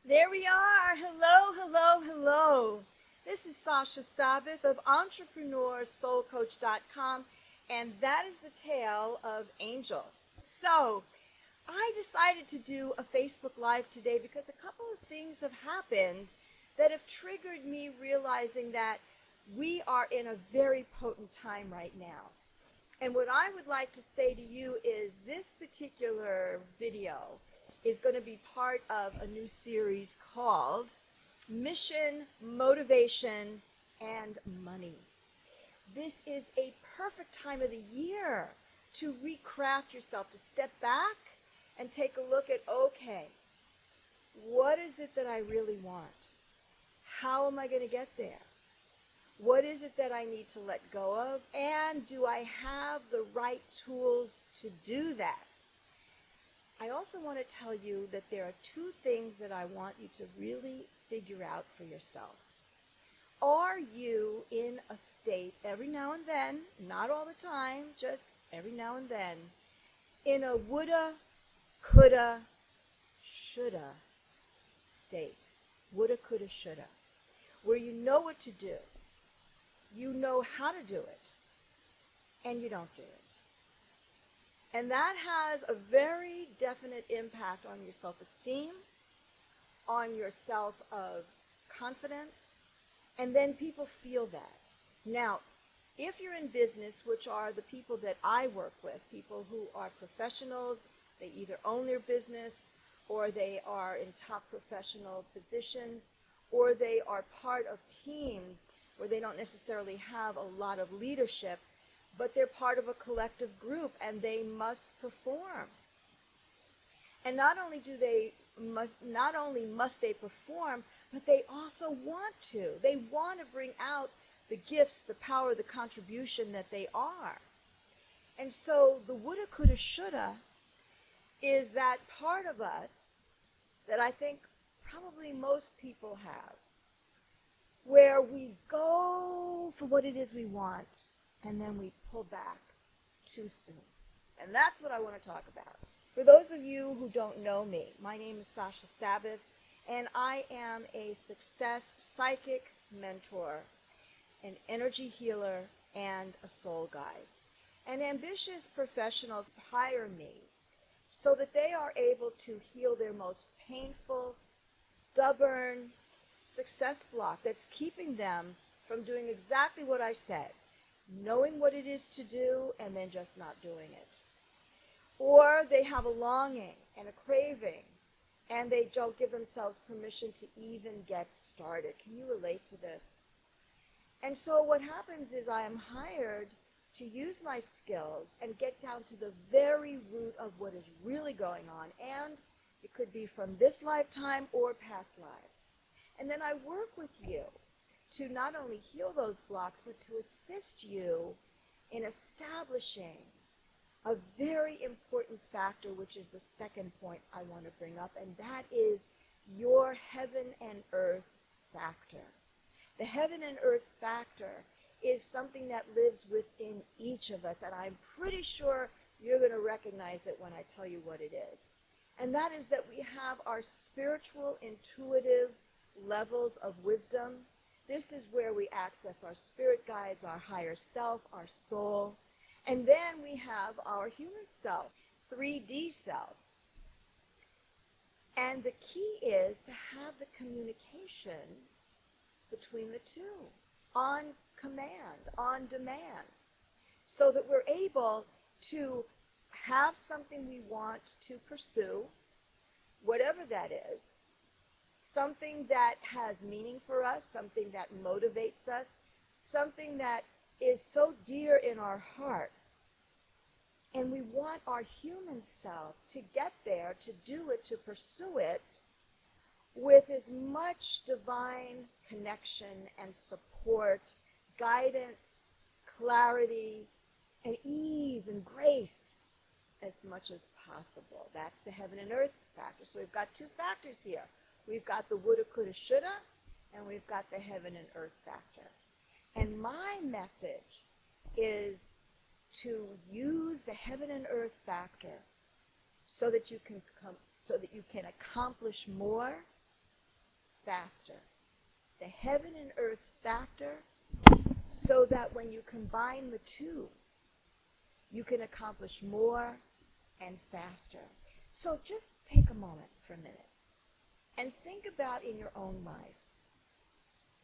There we are. Hello, hello, hello. This is Sasha Sabbath of EntrepreneurSoulCoach.com, and that is the tale of Angel. So, I decided to do a Facebook Live today because a couple of things have happened that have triggered me realizing that we are in a very potent time right now. And what I would like to say to you is this particular video is going to be part of a new series called Mission, Motivation, and Money. This is a perfect time of the year to recraft yourself, to step back and take a look at, okay, what is it that I really want? How am I going to get there? What is it that I need to let go of? And do I have the right tools to do that? I also want to tell you that there are two things that I want you to really figure out for yourself. Are you in a state every now and then, not all the time, just every now and then, in a woulda, coulda, shoulda state? Woulda, coulda, shoulda. Where you know what to do, you know how to do it, and you don't do it. And that has a very definite impact on your self-esteem, on your self-confidence, and then people feel that. Now, if you're in business, which are the people that I work with, people who are professionals, they either own their business, or they are in top professional positions, or they are part of teams where they don't necessarily have a lot of leadership, but they're part of a collective group and they must perform. And not only must they perform, but they also want to. They want to bring out the gifts, the power, the contribution that they are. And so the woulda, coulda, shoulda is that part of us that I think probably most people have, where we go for what it is we want, and then we pull back too soon. And that's what I want to talk about. For those of you who don't know me, my name is Sasha Sabbath, and I am a success psychic mentor, an energy healer, and a soul guide. And ambitious professionals hire me so that they are able to heal their most painful, stubborn success block that's keeping them from doing exactly what I said. Knowing what it is to do and then just not doing it. Or they have a longing and a craving and they don't give themselves permission to even get started. Can you relate to this? And so what happens is I am hired to use my skills and get down to the very root of what is really going on. And it could be from this lifetime or past lives. And then I work with you to not only heal those blocks, but to assist you in establishing a very important factor, which is the second point I want to bring up, and that is your heaven and earth factor. The heaven and earth factor is something that lives within each of us, and I'm pretty sure you're going to recognize it when I tell you what it is. And that is that we have our spiritual, intuitive levels of wisdom. This is where we access our spirit guides, our higher self, our soul. And then we have our human self, 3D self. And the key is to have the communication between the two, on command, on demand, so that we're able to have something we want to pursue, whatever that is, something that has meaning for us, something that motivates us, something that is so dear in our hearts. And we want our human self to get there, to do it, to pursue it with as much divine connection and support, guidance, clarity, and ease and grace as much as possible. That's the heaven and earth factor. So we've got two factors here. We've got the woulda, coulda, shoulda, and we've got the heaven and earth factor. And my message is to use the heaven and earth factor so that you can accomplish more faster. The heaven and earth factor, so that when you combine the two, you can accomplish more and faster. So just take a moment for a minute and think about in your own life.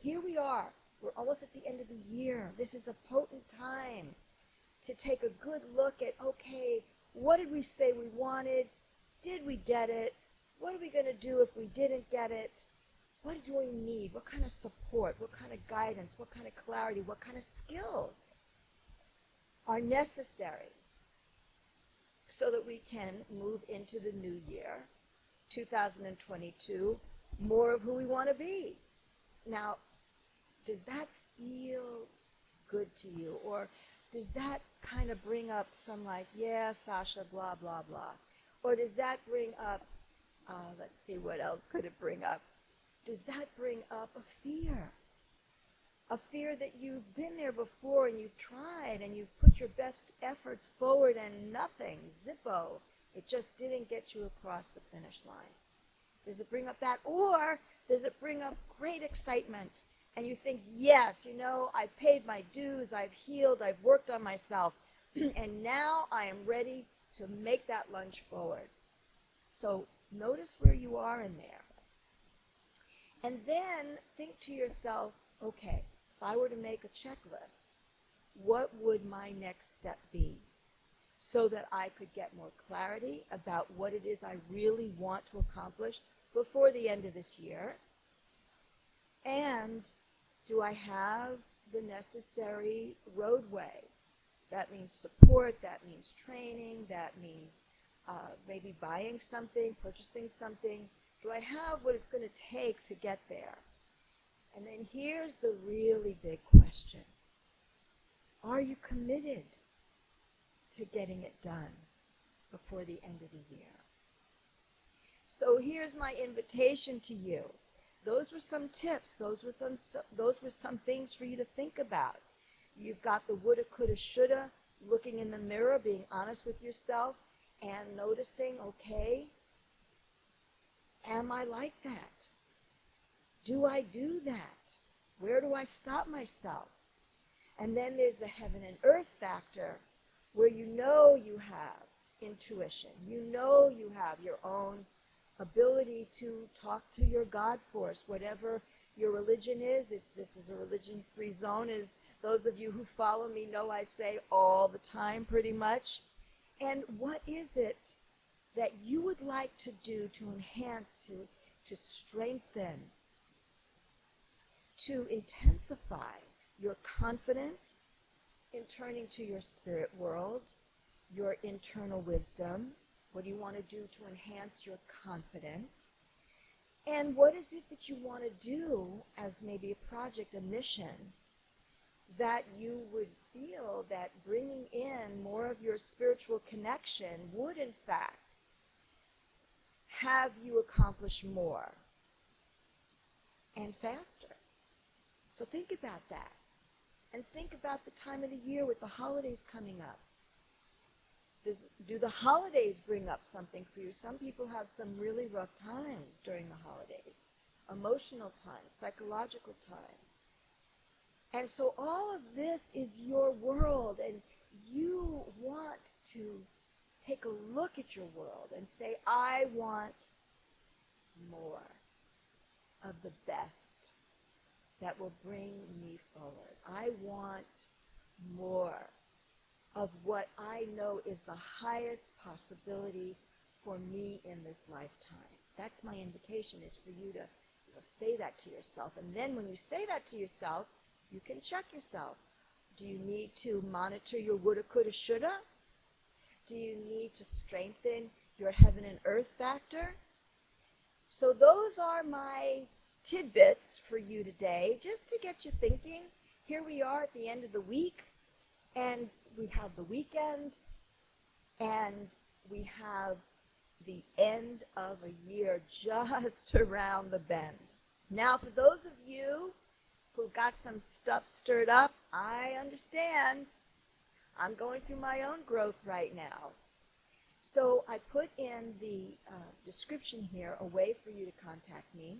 Here we are. We're almost at the end of the year. This is a potent time to take a good look at, okay, what did we say we wanted? Did we get it? What are we going to do if we didn't get it? What do we need? What kind of support? What kind of guidance? What kind of clarity? What kind of skills are necessary so that we can move into the new year, 2022, more of who we want to be? Now, does that feel good to you? Or does that kind of bring up some like, yeah, Sasha, blah, blah, blah? Or does that bring up, let's see, what else could it bring up? Does that bring up a fear? A fear that you've been there before and you've tried and you've put your best efforts forward and nothing, zippo. It just didn't get you across the finish line. Does it bring up that? Or does it bring up great excitement? And you think, yes, you know, I've paid my dues, I've healed, I've worked on myself, and now I am ready to make that lunge forward. So notice where you are in there. And then think to yourself, okay, if I were to make a checklist, what would my next step be? So that I could get more clarity about what it is I really want to accomplish before the end of this year. And do I have the necessary roadway? That means support, that means training, that means maybe buying something, purchasing something. Do I have what it's going to take to get there? And then here's the really big question. Are you committed to getting it done before the end of the year? So here's my invitation to you. Those were some tips. Those were some things for you to think about. You've got the woulda, coulda, shoulda, looking in the mirror, being honest with yourself, and noticing, okay, am I like that? Do I do that? Where do I stop myself? And then there's the heaven and earth factor, where you know you have intuition. You know you have your own ability to talk to your God force, whatever your religion is. If this is a religion-free zone, as those of you who follow me know I say all the time pretty much. And what is it that you would like to do to enhance, to strengthen, to intensify your confidence in turning to your spirit world, your internal wisdom? What do you want to do to enhance your confidence? And what is it that you want to do as maybe a project, a mission, that you would feel that bringing in more of your spiritual connection would, in fact, have you accomplish more and faster? So think about that. And think about the time of the year with the holidays coming up. Do the holidays bring up something for you? Some people have some really rough times during the holidays, emotional times, psychological times. And so all of this is your world, and you want to take a look at your world and say, I want more of the best that will bring me forward. I want more of what I know is the highest possibility for me in this lifetime. That's my invitation, is for you to say that to yourself. And then when you say that to yourself, you can check yourself. Do you need to monitor your woulda, coulda, shoulda? Do you need to strengthen your heaven and earth factor? So those are my tidbits for you today, just to get you thinking. Here we are at the end of the week, and we have the weekend, and we have the end of a year just around the bend. Now, for those of you who got some stuff stirred up, I understand. I'm going through my own growth right now. So I put in the description here a way for you to contact me.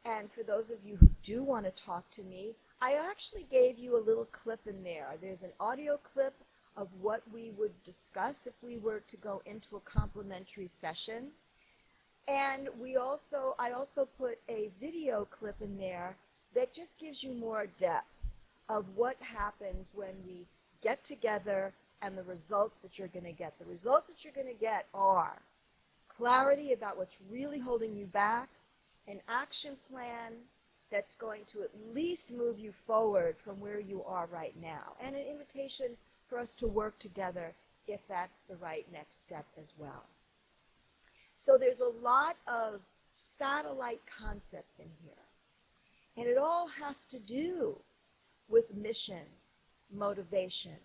And for those of you who do want to talk to me, I actually gave you a little clip in there. There's an audio clip of what we would discuss if we were to go into a complimentary session. And I also put a video clip in there that just gives you more depth of what happens when we get together and the results that you're going to get. The results that you're going to get are clarity about what's really holding you back, an action plan that's going to at least move you forward from where you are right now, and an invitation for us to work together if that's the right next step as well. So there's a lot of satellite concepts in here, and it all has to do with mission, motivation,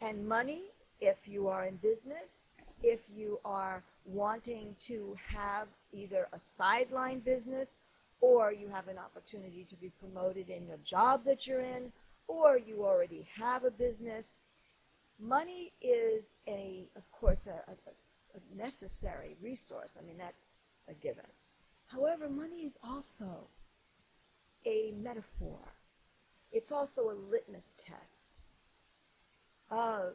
and money if you are in business, if you are wanting to have either a sideline business, or you have an opportunity to be promoted in a job that you're in, or you already have a business. Money is, of course, a necessary resource. I mean, that's a given. However, money is also a metaphor. It's also a litmus test of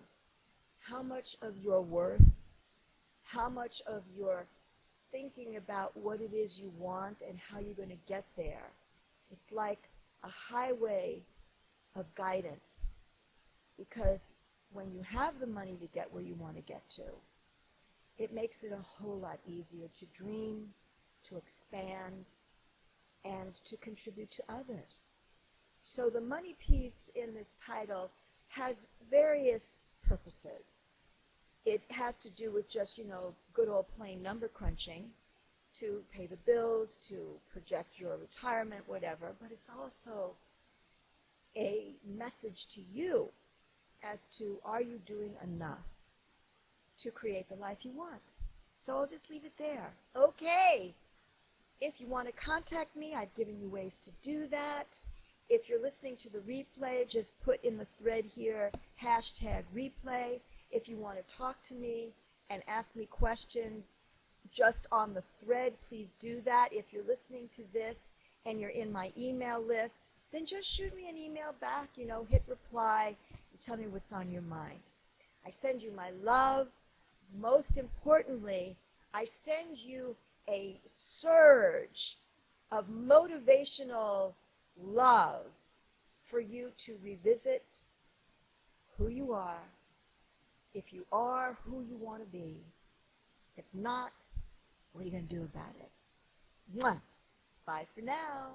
how much of your worth, how much of your thinking about what it is you want and how you're going to get there. It's like a highway of guidance, because when you have the money to get where you want to get to, it makes it a whole lot easier to dream, to expand, and to contribute to others. So the money piece in this title has various purposes. It has to do with just, good old plain number crunching to pay the bills, to project your retirement, whatever, but it's also a message to you as to, are you doing enough to create the life you want? So I'll just leave it there. Okay. If you want to contact me, I've given you ways to do that. If you're listening to the replay, just put in the thread here, #replay. If you want to talk to me and ask me questions just on the thread, please do that. If you're listening to this and you're in my email list, then just shoot me an email back, hit reply, and tell me what's on your mind. I send you my love. Most importantly, I send you a surge of motivational love for you to revisit who you are, if you are who you want to be. If not, what are you going to do about it? Mwah. Bye for now.